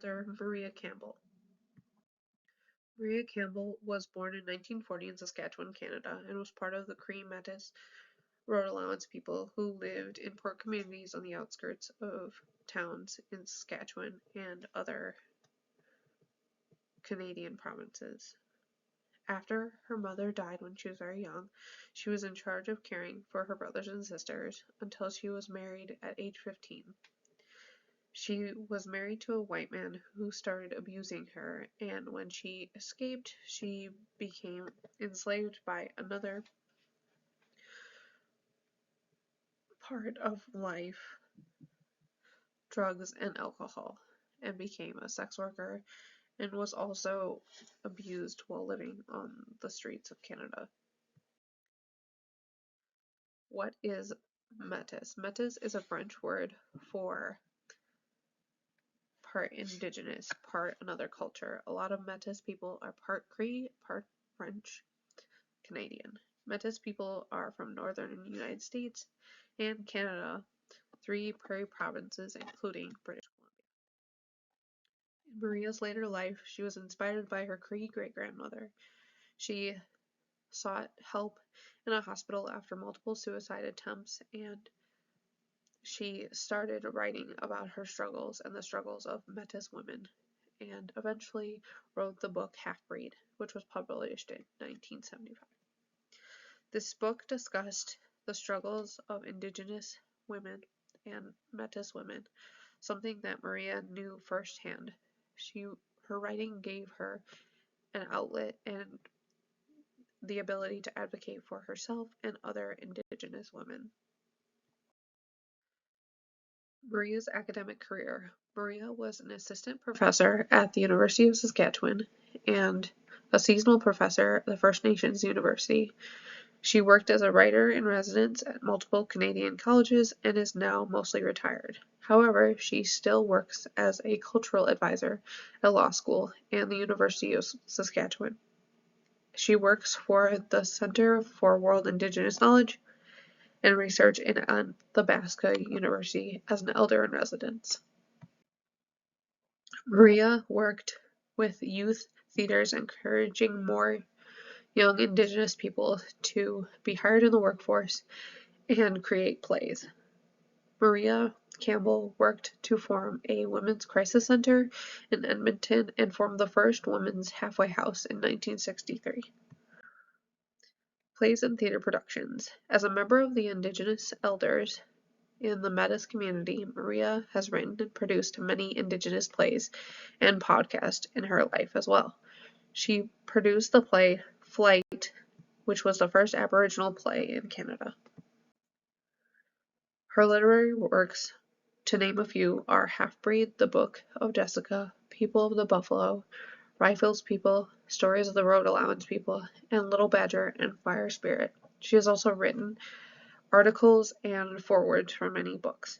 author Maria Campbell. Maria Campbell was born in 1940 in Saskatchewan, Canada, and was part of the Cree Metis Road Allowance people who lived in poor communities on the outskirts of towns in Saskatchewan and other Canadian provinces. After her mother died when she was very young, she was in charge of caring for her brothers and sisters until she was married at age 15. She was married to a white man who started abusing her, and when she escaped, she became enslaved by another part of life, drugs and alcohol, and became a sex worker and was also abused while living on the streets of Canada. What is Metis? Metis is a French word for part indigenous, part another culture. A lot of Metis people are part Cree, part French, Canadian. Metis people are from northern United States and Canada, 3 prairie provinces, including British Columbia. In Maria's later life, she was inspired by her Cree great-grandmother. She sought help in a hospital after multiple suicide attempts, and she started writing about her struggles and the struggles of Metis women, and eventually wrote the book Half-Breed, which was published in 1975. This book discussed the struggles of Indigenous women and Metis women, something that Maria knew firsthand. Her writing gave her an outlet and the ability to advocate for herself and other Indigenous women. Maria's academic career. Maria was an assistant professor at the University of Saskatchewan and a seasonal professor at the First Nations University. She worked as a writer-in-residence at multiple Canadian colleges and is now mostly retired. However, she still works as a cultural advisor at law school and the University of Saskatchewan. She works for the Centre for World Indigenous Knowledge and Research in Athabasca University as an elder-in-residence. Maria worked with youth theaters encouraging more young Indigenous people to be hired in the workforce and create plays. Maria Campbell worked to form a women's crisis center in Edmonton and formed the first women's halfway house in 1963. Plays and theater productions. As a member of the Indigenous elders in the Metis community, Maria has written and produced many Indigenous plays and podcasts in her life as well. She produced the play Flight, which was the first Aboriginal play in Canada. Her literary works, to name a few, are Half-Breed, The Book of Jessica, People of the Buffalo, Rifles People, Stories of the Road Allowance People, and Little Badger and Fire Spirit. She has also written articles and forewords for many books.